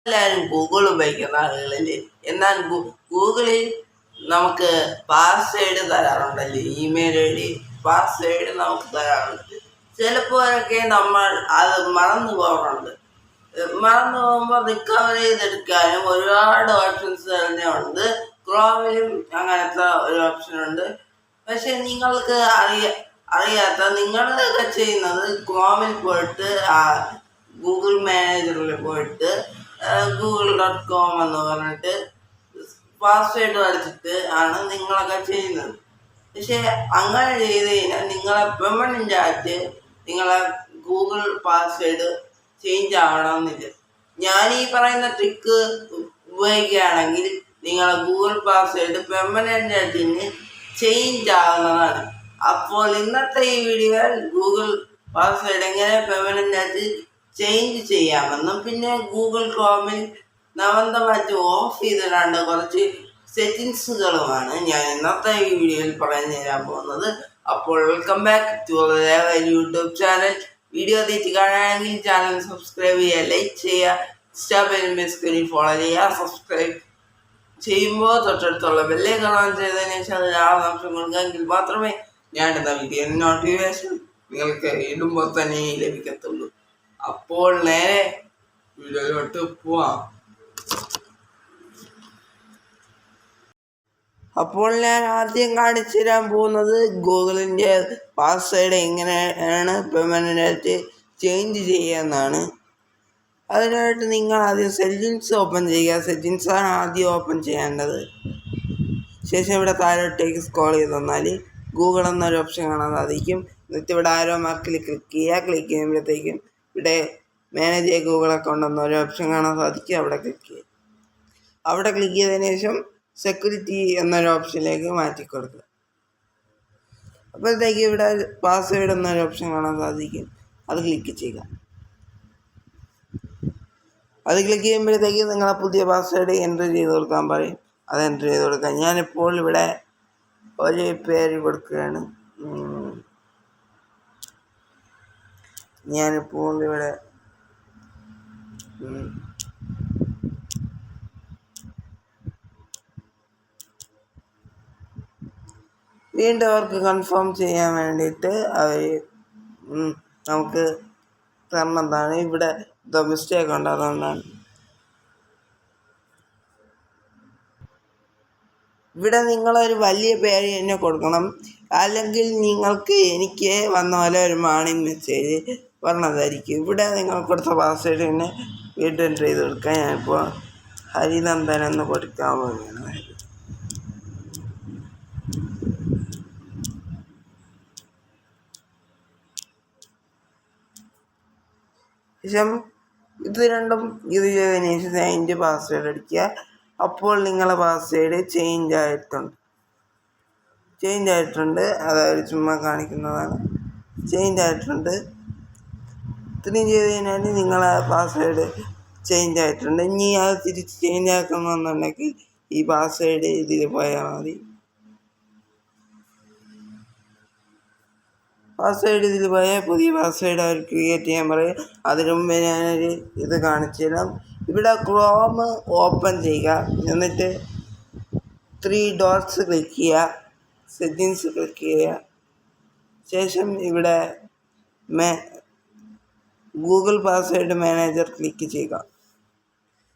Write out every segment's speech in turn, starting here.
എല്ലാവരും ഗൂഗിൾ ഉപയോഗിക്കുന്ന ആളുകളല്ലേ. എന്നാൽ ഗൂഗിളിൽ നമുക്ക് പാസ്വേഡ് തരാറുണ്ടല്ലേ, ഇമെയിൽ ഐ ഡി പാസ്വേഡ് നമുക്ക് തരാറുണ്ട്. ചിലപ്പോഴൊക്കെ നമ്മൾ അത് മറന്നു പോകാറുണ്ട്. മറന്നു പോകുമ്പോൾ റിക്കവർ ചെയ്തെടുക്കാനും ഒരുപാട് ഓപ്ഷൻസ് തന്നെ ഉണ്ട്. ക്രോമിലും അങ്ങനത്തെ ഒരു ഓപ്ഷനുണ്ട്. പക്ഷെ നിങ്ങൾക്ക് അറിയാത്ത നിങ്ങളൊക്കെ ചെയ്യുന്നത് ക്രോമിൽ പോയിട്ട് ഗൂഗിൾ മാനേജറിൽ പോയിട്ട് google.com എന്ന് പറഞ്ഞിട്ട് പാസ്വേഡ് അടിച്ചിട്ട് ആണ് നിങ്ങളൊക്കെ ചെയ്യുന്നത്. പക്ഷെ അങ്ങനെ ചെയ്ത് കഴിഞ്ഞാൽ നിങ്ങളെ പെർമനൻ്റ് ആയിട്ട് നിങ്ങളെ ഗൂഗിൾ പാസ്വേഡ് ചേഞ്ച് ആവണമെന്നില്ല. ഞാൻ ഈ പറയുന്ന ട്രിക്ക് ഉപയോഗിക്കുകയാണെങ്കിൽ നിങ്ങളെ ഗൂഗിൾ പാസ്വേഡ് പെർമനൻ്റ് ആയിട്ട് ചേഞ്ച് ആകുന്നതാണ്. അപ്പോൾ ഇന്നത്തെ ഈ വീഡിയോയിൽ ഗൂഗിൾ പാസ്വേഡ് എങ്ങനെ പെർമനൻ്റ് ആയിട്ട് ചേഞ്ച് ചെയ്യാമെന്നും പിന്നെ ഗൂഗിൾ ക്രോമിൽ നവന്തമായിട്ട് ഓഫ് ചെയ്തിടാണ്ട് കുറച്ച് സെറ്റിങ്സുകളുമാണ് ഞാൻ ഇന്നത്തെ ഈ വീഡിയോയിൽ പറഞ്ഞു തരാൻ പോകുന്നത്. അപ്പോൾ welcome back to YouTube channel. Video തിരിച്ച് കാണുകയാണെങ്കിൽ ചാനൽ സബ്സ്ക്രൈബ് ചെയ്യുക, ലൈക്ക് ചെയ്യുക, ഇൻസ്റ്റാഗ്രാമിൽ ഫോളോ ചെയ്യുക. സബ്സ്ക്രൈബ് ചെയ്യുമ്പോൾ തൊട്ടടുത്തുള്ള ബെല്ലൈക്കൺ ഓൺ ചെയ്തതിനു ശേഷം അത് ആവശ്യം കൊടുക്കാമെങ്കിൽ മാത്രമേ ഞാൻ ഇടുന്ന വീഡിയോ നോട്ടിഫിക്കേഷൻ നിങ്ങൾക്ക് ഇടുമ്പോൾ തന്നെ ലഭിക്കത്തുള്ളൂ. അപ്പോൾ നേരെ വീഡിയോയിലോട്ട് പോവാം. അപ്പോൾ ഞാൻ ആദ്യം കാണിച്ചു തരാൻ പോകുന്നത് ഗൂഗിളിൻ്റെ പാസ്വേഡ് എങ്ങനെയാണ് പെർമനൻ്റായിട്ട് ചേഞ്ച് ചെയ്യുന്നതാണ്. അതിനായിട്ട് നിങ്ങൾ ആദ്യം സെറ്റിങ്സ് ഓപ്പൺ ചെയ്യുക. സെറ്റിങ്സാണ് ആദ്യം ഓപ്പൺ ചെയ്യേണ്ടത്. ശേഷം ഇവിടെ താഴോട്ടേക്ക് സ്ക്രോൾ ചെയ്ത് തന്നാൽ ഗൂഗിൾ എന്നൊരു ഓപ്ഷൻ കാണാൻ സാധിക്കും. എന്നിട്ട് ഇവിടെ ആരോ മാർക്കിൽ ക്ലിക്ക് ചെയ്യുക. ക്ലിക്ക് ചെയ്യുമ്പോഴത്തേക്കും ഇവിടെ മാനേജ് ഗൂഗിൾ അക്കൗണ്ട് എന്നൊരു ഓപ്ഷൻ കാണാൻ സാധിക്കും. അവിടെ ക്ലിക്ക് ചെയ്യുക. അവിടെ ക്ലിക്ക് ചെയ്തതിന് ശേഷം സെക്യൂരിറ്റി എന്നൊരു ഓപ്ഷനിലേക്ക് മാറ്റി കൊടുക്കുക. അപ്പോഴത്തേക്ക് ഇവിടെ പാസ്വേഡ് എന്നൊരു ഓപ്ഷൻ കാണാൻ സാധിക്കും. അത് ക്ലിക്ക് ചെയ്യുക. അത് ക്ലിക്ക് ചെയ്യുമ്പോഴത്തേക്ക് നിങ്ങളെ പുതിയ പാസ്വേഡ് എൻ്റർ ചെയ്ത് കൊടുക്കാൻ പറയും. അത് എൻ്റർ ചെയ്ത് കൊടുക്കുക. ഞാനിപ്പോൾ ഇവിടെ ഒരു പേര് കൊടുക്കുകയാണ്. ഞാനിപ്പോൾ ഇവിടെ വീണ്ടും അവർക്ക് കൺഫേം ചെയ്യാൻ വേണ്ടിയിട്ട് അവർ നമുക്ക് തരണതാണ്. ഇവിടെ മിസ്റ്റേക്ക് ഉണ്ട്, അതുകൊണ്ടാണ്. ഇവിടെ നിങ്ങളൊരു വലിയ പേര് തന്നെ കൊടുക്കണം, അല്ലെങ്കിൽ എനിക്ക് വന്ന പോലെ ഒരു വാർണിംഗ് മെസ്സേജ് പറഞ്ഞതായിരിക്കും. ഇവിടെ നിങ്ങൾ കൊടുത്ത പാസ്വേഡ് തന്നെ വീണ്ടും എൻ്റർ ചെയ്ത് കൊടുക്കുക. ഞാനിപ്പോൾ ഹരിനന്ദൻ എന്ന് കൊടുക്കാൻ പോവുകയാണ്. ശേഷം ഇത് രണ്ടും ഇത് ചെയ്തതിന് ശേഷം അതിൻ്റെ പാസ്വേഡ് അടിക്കുക. അപ്പോൾ നിങ്ങളെ പാസ്വേഡ് ചേഞ്ച് ആയിട്ടുണ്ട്. അതായത് ചുമ്മാ കാണിക്കുന്നതാണ്. ചേഞ്ച് ആയിട്ടുണ്ട്. ഇത്രയും ചെയ്ത് കഴിഞ്ഞാൽ നിങ്ങളെ പാസ്വേഡ് ചേഞ്ച് ആയിട്ടുണ്ട്. ഇനി അത് തിരിച്ച് ചേഞ്ച് ആക്കണമെന്നുണ്ടെങ്കിൽ ഈ പാസ്വേഡ് ഇതിൽ പോയാൽ മതി. പാസ്വേഡ് ഇതിൽ പോയാൽ പുതിയ പാസ്വേഡ് അവർ ക്രിയേറ്റ് ചെയ്യാൻ പറയും. അതിനു മുമ്പ് ഞാനൊരു ഇത് കാണിച്ചു തരാം. ഇവിടെ ക്രോം ഓപ്പൺ ചെയ്യുക. എന്നിട്ട് 3 ഡോട്ട്സ് ക്ലിക്ക് ചെയ്യുക. സെറ്റിങ്സ് ക്ലിക്ക് ചെയ്യുക. ശേഷം ഇവിടെ ഗൂഗിൾ പാസ്വേഡ് മാനേജർ ക്ലിക്ക് ചെയ്യുക.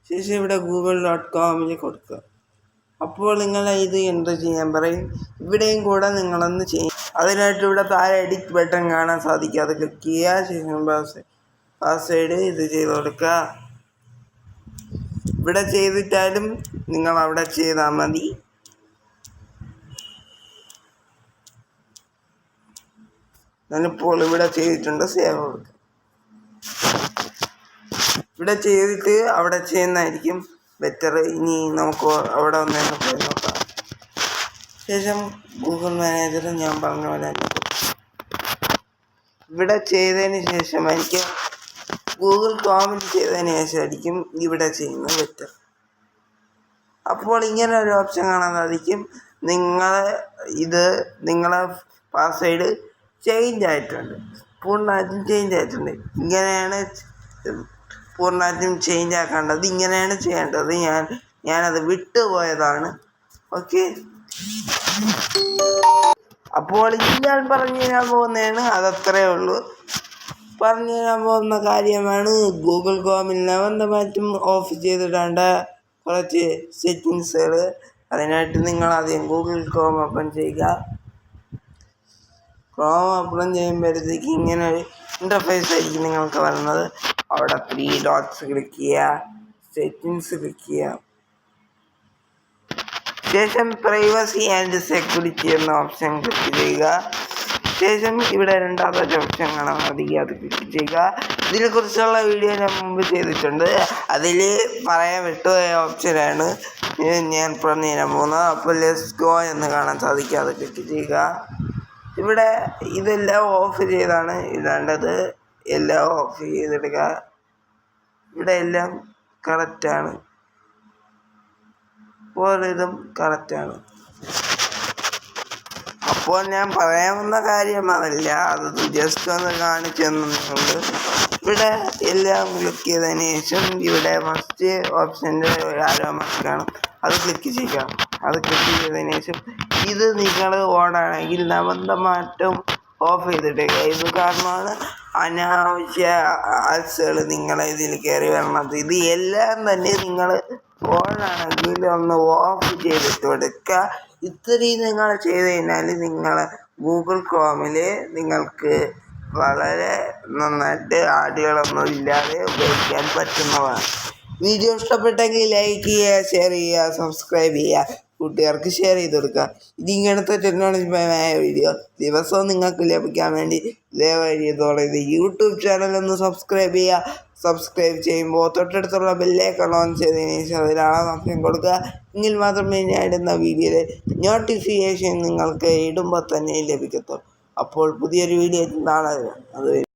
ശേഷം ഇവിടെ google.com കൊടുക്കുക. അപ്പോൾ നിങ്ങൾ ഇത് എൻ്റർ ചെയ്യാൻ പറയും. ഇവിടെയും കൂടെ നിങ്ങളൊന്ന് ചെയ്യും. അതിനായിട്ട് ഇവിടെ താഴെ എഡിറ്റ് ബട്ടൺ കാണാൻ സാധിക്കും. അത് ക്ലിക്ക് ചെയ്യുക. ശേഷം പാസ്വേഡ് ഇത് ചെയ്ത് കൊടുക്കുക. ഇവിടെ ചെയ്തിട്ടാലും നിങ്ങൾ അവിടെ ചെയ്താൽ മതി. ഞാനിപ്പോൾ ഇവിടെ ചെയ്തിട്ടുണ്ട്. സേവ് കൊടുക്കുക. ഇവിടെ ചെയ്തിട്ട് അവിടെ ചെയ്യുന്നതായിരിക്കും ബെറ്റർ. ഇനി നമുക്ക് അവിടെ ഒന്നേന്ന് പോയി നോക്കാം. ശേഷം ഗൂഗിൾ മാനേജർ ഞാൻ പറഞ്ഞ പോലെ ഇവിടെ ചെയ്തതിന് ശേഷമായിരിക്കും ഗൂഗിൾ ക്രോമിൽ ചെയ്തതിന് ശേഷമായിരിക്കും ഇവിടെ ചെയ്യുന്നത് ബെറ്റർ. അപ്പോൾ ഇങ്ങനെ ഒരു ഓപ്ഷൻ കാണാൻ സാധിക്കും. നിങ്ങളെ പാസ്വേഡ് ചേഞ്ച് ആയിട്ടുണ്ട്, പൂർണ്ണമായിട്ടും ചേഞ്ച് ആയിട്ടുണ്ട്. ഇങ്ങനെയാണ് പൂർണ്ണമായിട്ടും ചേഞ്ച് ആക്കേണ്ടത് ഇങ്ങനെയാണ് ചെയ്യേണ്ടത്. ഞാനത് വിട്ടുപോയതാണ്. ഓക്കെ, അപ്പോൾ ഞാൻ പറഞ്ഞു തരാൻ പോകുന്നതാണ്. അതത്രേ ഉള്ളൂ. പറഞ്ഞു തരാൻ പോകുന്ന കാര്യമാണ് ഗൂഗിൾ ക്രോമിൽ നിർബന്ധമായിട്ടും ഓഫ് ചെയ്തിടേണ്ട കുറച്ച് സെറ്റിങ്സുകൾ. അതിനായിട്ട് നിങ്ങൾ ആദ്യം ഗൂഗിൾ ക്രോം ഓപ്പൺ ചെയ്യുക. ക്രോം ഓപ്പൺ ചെയ്യുമ്പോഴത്തേക്ക് ഇങ്ങനെ ഒരു ഇൻ്റർഫേസ് ആയിരിക്കും നിങ്ങൾക്ക് വരുന്നത്. അവിടെ 3 ഡോട്ട്സ് ക്ലിക്ക് ചെയ്യുക, സെറ്റിങ്സ് ക്ലിക്ക് ചെയ്യുക, ശേഷം പ്രൈവസി ആൻഡ് സെക്യൂരിറ്റി എന്ന ഓപ്ഷൻ ക്ലിക്ക് ചെയ്യുക. ശേഷം ഇവിടെ രണ്ടാമത്തെ ഓപ്ഷൻ കാണാം, അത് ക്ലിക്ക് ചെയ്യുക. ഇതിനെക്കുറിച്ചുള്ള വീഡിയോ ഞാൻ മുമ്പ് ചെയ്തിട്ടുണ്ട്. അതിൽ പറയാൻ വിട്ടുപോയ ഓപ്ഷനാണ് ഞാൻ പറഞ്ഞു തരാൻ പോകുന്നത്. അപ്പോൾ ലെറ്റ്സ് ഗോ എന്ന് കാണാൻ സാധിക്കുക, അത് ക്ലിക്ക് ചെയ്യുക. ഇവിടെ ഇതെല്ലാം ഓഫ് ചെയ്താണ് ഇടേണ്ടത്. എല്ലാം ഓഫ് ചെയ്തെടുക്കുക. ഇവിടെ എല്ലാം കറക്റ്റാണ്, ഇതും കറക്റ്റാണ്. അപ്പോൾ ഞാൻ പറയാവുന്ന കാര്യം അതല്ല, അത് ജസ്റ്റ് ഒന്ന് കാണിച്ചു തന്നുണ്ട്. ഇവിടെ എല്ലാം ക്ലിക്ക് ചെയ്തതിന് ശേഷം ഇവിടെ ഫസ്റ്റ് ഓപ്ഷൻ്റെ ആരോ മാർക്ക് കാണും, അത് ക്ലിക്ക് ചെയ്യുക. അത് ക്ലിക്ക് ചെയ്തതിന് ശേഷം ഇത് നിങ്ങൾ ഓണാണെങ്കിൽ നിർബന്ധമായിട്ടും ഓഫ് ചെയ്തിട്ടേക്കുക. ഇത് കാരണമാണ് അനാവശ്യ ആഡ്സുകൾ നിങ്ങളെ ഇതിൽ കയറി വരണത്. ഇത് എല്ലാം തന്നെ നിങ്ങൾ ഓണാണെങ്കിൽ ഒന്ന് ഓഫ് ചെയ്തിട്ട് കൊടുക്കുക. ഇത്രയും നിങ്ങൾ ചെയ്ത് കഴിഞ്ഞാൽ നിങ്ങൾ ഗൂഗിൾ ക്രോമിൽ നിങ്ങൾക്ക് വളരെ നന്നായിട്ട് ആഡുകളൊന്നും ഇല്ലാതെ ഉപയോഗിക്കാൻ പറ്റുന്നതാണ്. വീഡിയോ ഇഷ്ടപ്പെട്ടെങ്കിൽ ലൈക്ക് ചെയ്യുക, ഷെയർ ചെയ്യുക, സബ്സ്ക്രൈബ് ചെയ്യുക, കൂട്ടുകാർക്ക് ഷെയർ ചെയ്ത് കൊടുക്കുക. ഇതിങ്ങനത്തെ ടെക്നോളജിപരമായ വീഡിയോ ദിവസവും നിങ്ങൾക്ക് ലഭിക്കാൻ വേണ്ടി ദയവായി ഇത് യൂട്യൂബ് ചാനലൊന്ന് സബ്സ്ക്രൈബ് ചെയ്യുക. സബ്സ്ക്രൈബ് ചെയ്യുമ്പോൾ തൊട്ടടുത്തുള്ള ബെല്ലൈക്കൺ ഓൺ ചെയ്തതിന് ശേഷം അതിലാണ് ഓപ്ഷൻ കൊടുക്കുക. എങ്കിൽ മാത്രമേ ഞാൻ ഇടുന്ന വീഡിയോയിലെ നോട്ടിഫിക്കേഷൻ നിങ്ങൾക്ക് ഇടുമ്പോൾ തന്നെ ലഭിക്കത്തുള്ളൂ. അപ്പോൾ പുതിയൊരു വീഡിയോ നാളെ അത്